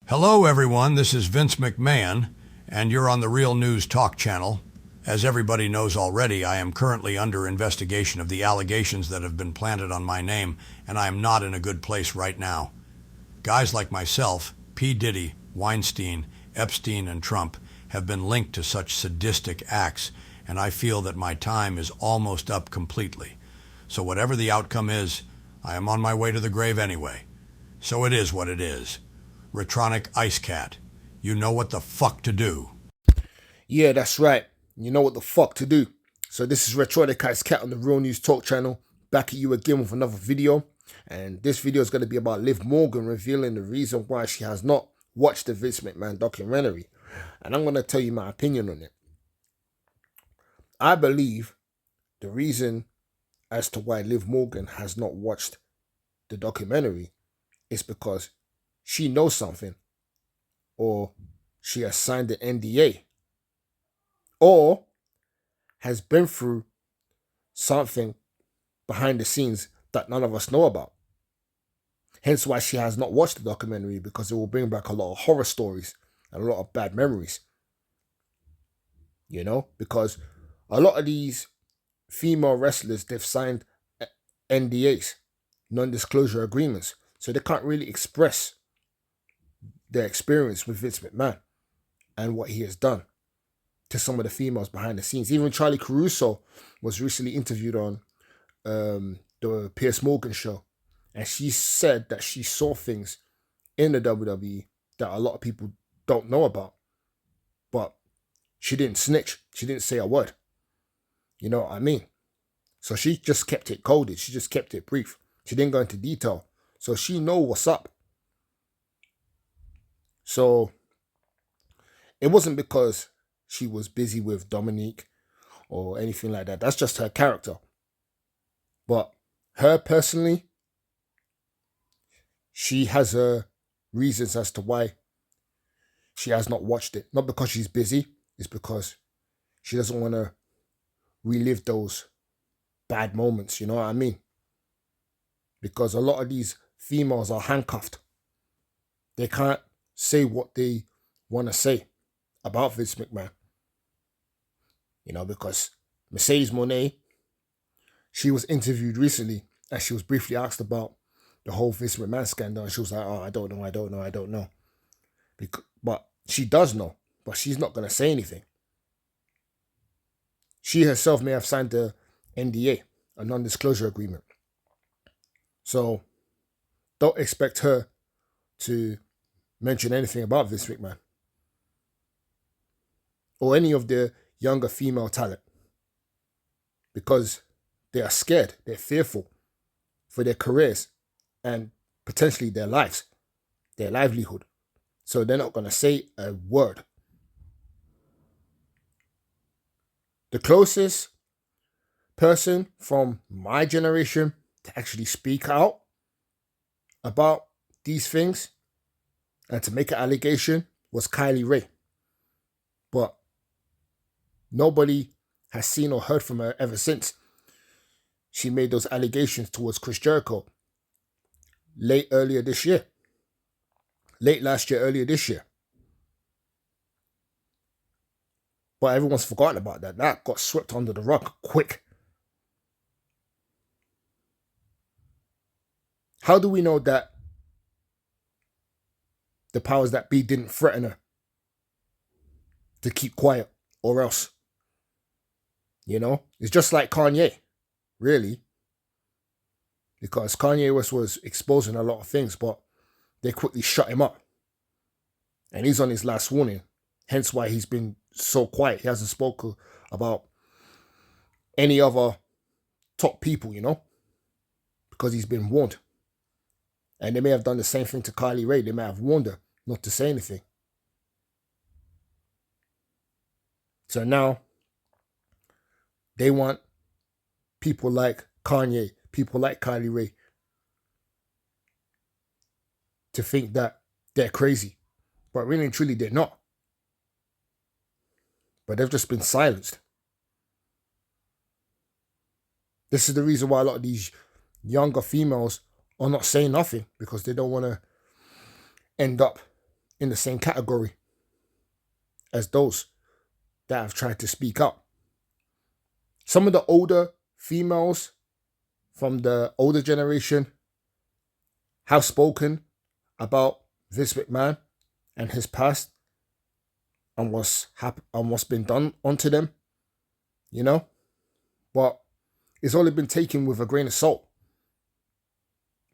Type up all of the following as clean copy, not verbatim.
Hello, everyone. This is Vince McMahon, and you're on the Real News Talk channel. As everybody knows already, I am currently under investigation of the allegations that have been planted on my name, and I am not in a good place right now. Guys like myself, P. Diddy, Weinstein, Epstein, and Trump have been linked to such sadistic acts, and I feel that my time is almost up completely. So whatever the outcome is, I am on my way to the grave anyway. So it is what it is. Retronic Ice Cat, you know what the fuck to do. Yeah, that's right. You know what the fuck to do. So this is Retronic Ice Cat on the Real News Talk channel. Back at you again with another video. And this video is going to be about Liv Morgan revealing the reason why she has not watched the Vince McMahon documentary. And I'm going to tell you my opinion on it. I believe the reason as to why Liv Morgan has not watched the documentary is because she knows something, or she has signed an NDA, or has been through something behind the scenes that none of us know about. Hence why she has not watched the documentary, because it will bring back a lot of horror stories and a lot of bad memories. You know, because a lot of these female wrestlers, they've signed NDAs, non-disclosure agreements, so they can't really express their experience with Vince McMahon and what he has done to some of the females behind the scenes. Even Charlie Caruso was recently interviewed on the Piers Morgan show, and she said that she saw things in the WWE that a lot of people don't know about, but she didn't snitch. She didn't say a word. You know what I mean? So she just kept it coded. She just kept it brief. She didn't go into detail. So she know what's up. So it wasn't because she was busy with Dominique or anything like that. That's just her character. But her personally, she has her reasons as to why she has not watched it. Not because she's busy, it's because she doesn't want to relive those bad moments, you know what I mean? Because a lot of these females are handcuffed. They can't say what they want to say about Vince McMahon. You know, because Mercedes Moné, she was interviewed recently and she was briefly asked about the whole Vince McMahon scandal. And she was like, oh, I don't know. But she does know, but she's not going to say anything. She herself may have signed the NDA, a non-disclosure agreement. So don't expect her to mention anything about Vince McMahon or any of the younger female talent, because they are scared, they're fearful for their careers and potentially their lives, their livelihood. So they're not going to say a word. The closest person from my generation to actually speak out about these things and to make an allegation was Kylie Ray. But nobody has seen or heard from her ever since she made those allegations towards Chris Jericho late last year, earlier this year. But everyone's forgotten about that. That got swept under the rug quick. How do we know that the powers that be didn't threaten her to keep quiet, or else? You know, it's just like Kanye, really. Because Kanye West was exposing a lot of things, but they quickly shut him up. And he's on his last warning. Hence why he's been so quiet. He hasn't spoken about any other top people, you know, because he's been warned. And they may have done the same thing to Kylie Ray. They may have warned her not to say anything. So now they want people like Kanye, people like Kylie Ray to think that they're crazy. But really and truly, they're not. But they've just been silenced. This is the reason why a lot of these younger females are not saying nothing, because they don't want to end up in the same category as those that have tried to speak up. Some of the older females from the older generation have spoken about Vince McMahon and his past and what's been done onto them, you know? But it's only been taken with a grain of salt.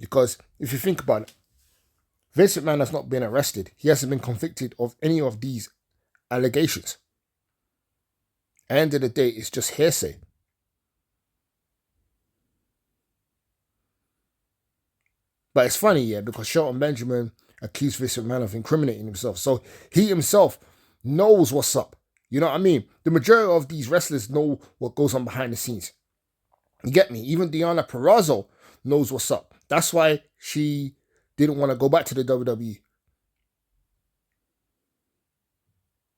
Because if you think about it, Vince McMahon has not been arrested. He hasn't been convicted of any of these allegations. At the end of the day, it's just hearsay. But it's funny, yeah, because Shelton Benjamin accused Vince McMahon of incriminating himself. So he himself knows what's up. You know what I mean? The majority of these wrestlers know what goes on behind the scenes. You get me? Even Deonna Purrazzo knows what's up. That's why she didn't want to go back to the WWE.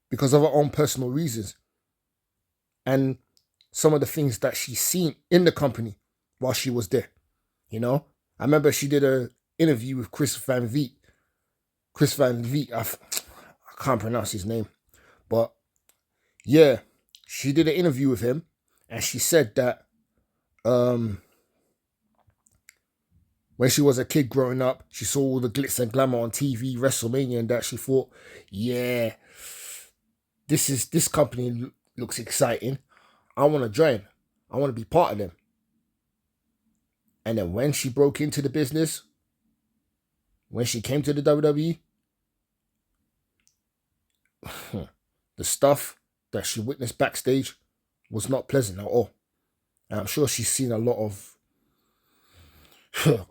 Because of her own personal reasons. And some of the things that she's seen in the company while she was there. You know? I remember she did an interview with Chris Van Vliet. I can't pronounce his name. But yeah, she did an interview with him. And she said that when she was a kid growing up, she saw all the glitz and glamour on TV, WrestleMania, and that she thought, yeah, this company looks exciting. I want to join. I want to be part of them. And then when she broke into the business, when she came to the WWE, the stuff that she witnessed backstage was not pleasant at all. And I'm sure she's seen a lot of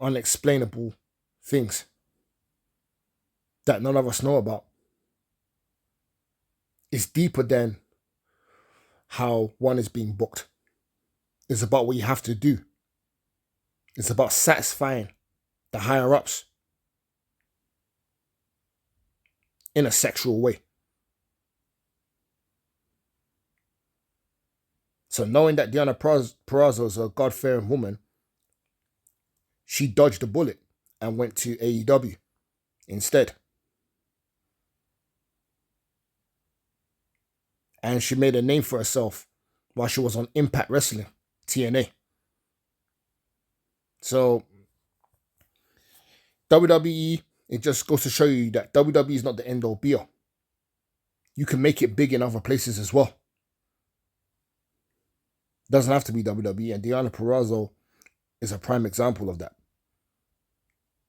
unexplainable things that none of us know about. It's deeper than how one is being booked. It's about what you have to do. It's about satisfying the higher-ups in a sexual way. So knowing that Deonna Purrazzo is a God-fearing woman, she dodged the bullet and went to AEW instead. And she made a name for herself while she was on Impact Wrestling, TNA. So, WWE, it just goes to show you that WWE is not the end-all be-all. You can make it big in other places as well. Doesn't have to be WWE, and Deonna Purrazzo is a prime example of that.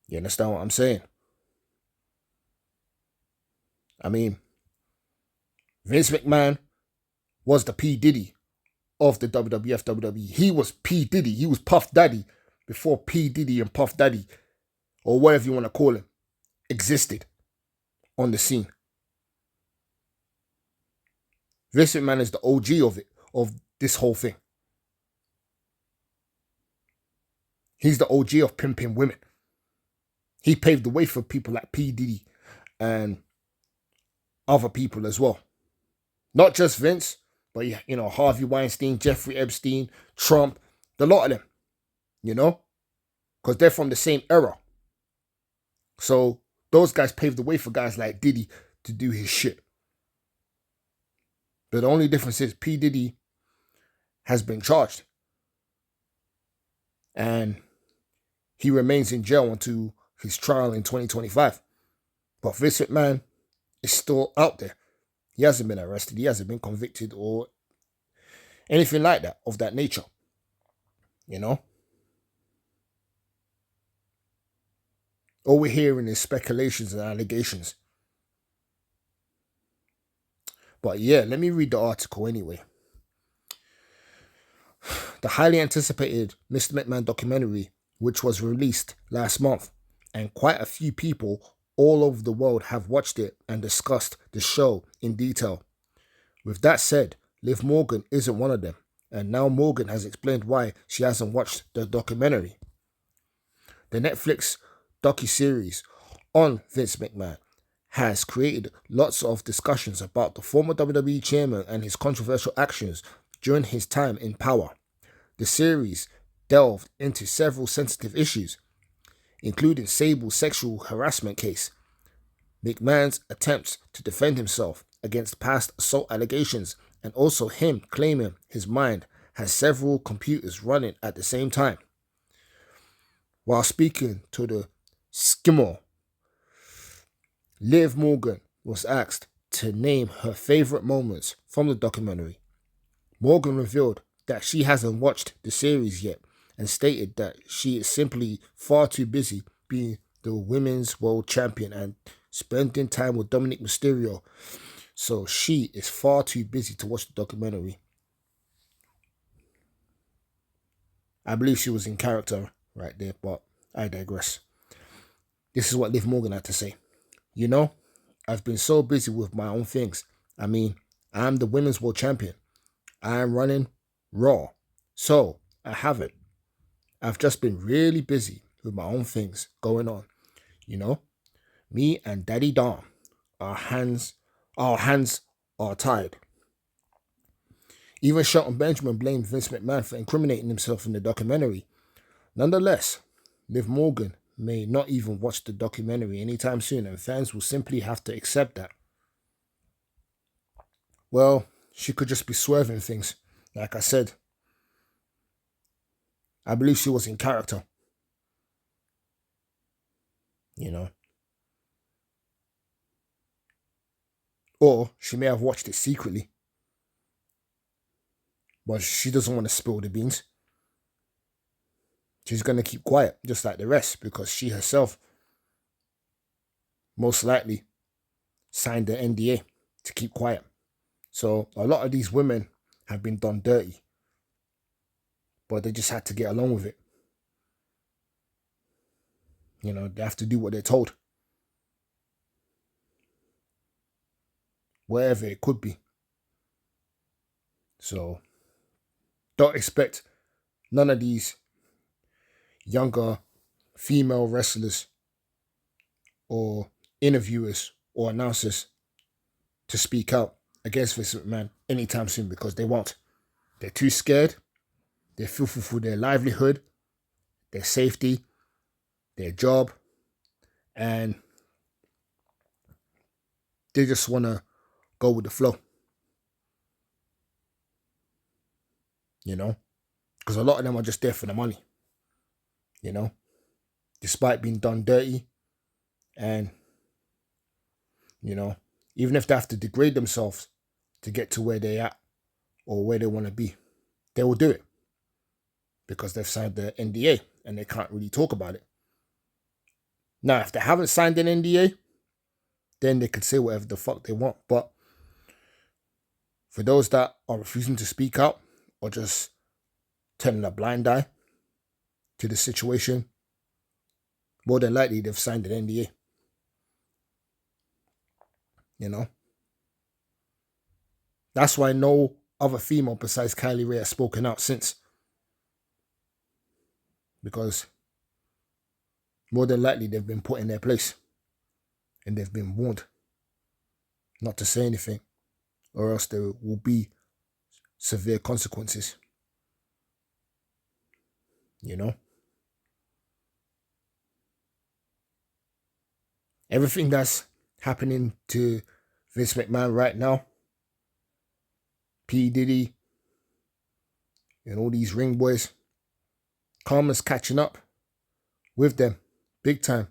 You understand what I'm saying? I mean, Vince McMahon was the P. Diddy of the WWF WWE. He was P. Diddy. He was Puff Daddy before P. Diddy and Puff Daddy, or whatever you want to call him, existed on the scene. Vince McMahon is the OG of this whole thing. He's the OG of pimping women. He paved the way for people like P. Diddy and other people as well. Not just Vince, but you know, Harvey Weinstein, Jeffrey Epstein, Trump, the lot of them. You know? Because they're from the same era. So those guys paved the way for guys like Diddy to do his shit. But the only difference is P. Diddy has been charged. And he remains in jail until his trial in 2025. But Vince McMahon is still out there. He hasn't been arrested. He hasn't been convicted or anything like that, of that nature. You know? All we're hearing is speculations and allegations. But yeah, let me read the article anyway. The highly anticipated Mr. McMahon documentary, which was released last month, and quite a few people all over the world have watched it and discussed the show in detail. With that said, Liv Morgan isn't one of them, and now Morgan has explained why she hasn't watched the documentary. The Netflix docuseries on Vince McMahon has created lots of discussions about the former WWE chairman and his controversial actions during his time in power. The series delved into several sensitive issues, including Sable's sexual harassment case, McMahon's attempts to defend himself against past assault allegations, and also him claiming his mind has several computers running at the same time. While speaking to the Skimmer, Liv Morgan was asked to name her favorite moments from the documentary. Morgan revealed that she hasn't watched the series yet and stated that she is simply far too busy being the women's world champion and spending time with Dominic Mysterio. So she is far too busy to watch the documentary. I believe she was in character right there, but I digress. This is what Liv Morgan had to say. You know, I've been so busy with my own things. I mean, I'm the women's world champion. I am running Raw. So, I haven't. I've just been really busy with my own things going on. You know, me and Daddy Dom, our hands are tied. Even Shelton Benjamin blamed Vince McMahon for incriminating himself in the documentary. Nonetheless, Liv Morgan may not even watch the documentary anytime soon, and fans will simply have to accept that. Well, she could just be swerving things. Like I said, I believe she was in character. You know. Or she may have watched it secretly. But she doesn't want to spill the beans. She's going to keep quiet, just like the rest, because she herself most likely signed the NDA to keep quiet. So a lot of these women have been done dirty, but they just had to get along with it. You know, they have to do what they're told. Wherever it could be. So don't expect none of these younger female wrestlers or interviewers or announcers to speak out against Vince McMahon anytime soon, because they won't. They're too scared. They're fearful for their livelihood, their safety, their job, and they just want to go with the flow. You know? Because a lot of them are just there for the money. You know? Despite being done dirty. And, you know, even if they have to degrade themselves to get to where they're at or where they want to be, they will do it. Because they've signed the NDA and they can't really talk about it. Now, if they haven't signed an NDA, then they can say whatever the fuck they want. But for those that are refusing to speak out or just turning a blind eye to the situation, more than likely they've signed an NDA. You know? That's why no other female besides Kylie Ray has spoken out since. Because more than likely they've been put in their place. And they've been warned not to say anything, or else there will be severe consequences. You know? Everything that's happening to Vince McMahon right now, P. Diddy, and all these ring boys, karma's catching up with them big time.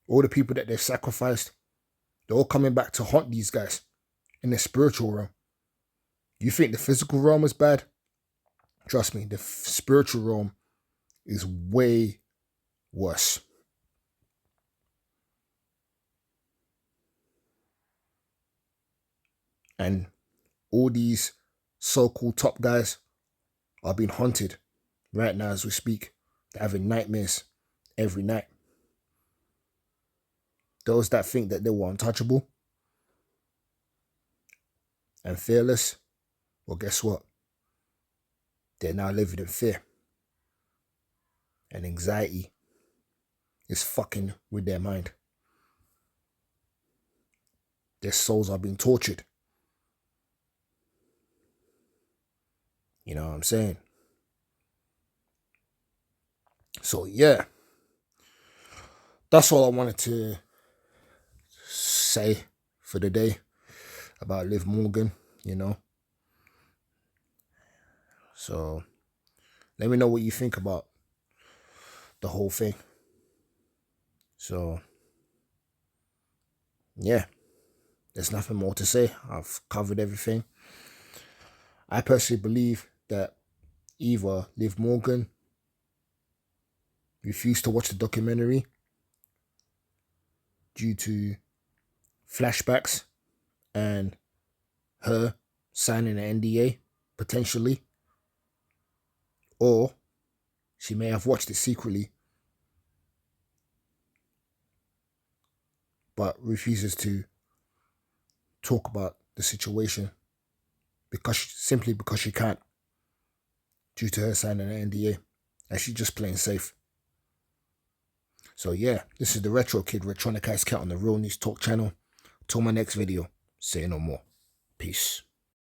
All the people that they've sacrificed, they're all coming back to haunt these guys in the spiritual realm. You think the physical realm is bad? Trust me, the spiritual realm is way worse. And all these so-called top guys are being haunted right now as we speak. They're having nightmares every night. Those that think that they were untouchable and fearless, well, guess what? They're now living in fear. And anxiety is fucking with their mind. Their souls are being tortured. You know what I'm saying? So, yeah. that's all I wanted to say for the day about Liv Morgan, you know. So let me know what you think about the whole thing. So yeah, there's nothing more to say. I've covered everything. I personally believe that either Liv Morgan refused to watch the documentary due to flashbacks and her signing an NDA, potentially, or she may have watched it secretly but refuses to talk about the situation simply because she can't, due to her signing an NDA, and she's just playing safe. So yeah, this is the Retro Kid, Retronic Ice Cat on the Real News Talk channel. Till my next video, say no more. Peace.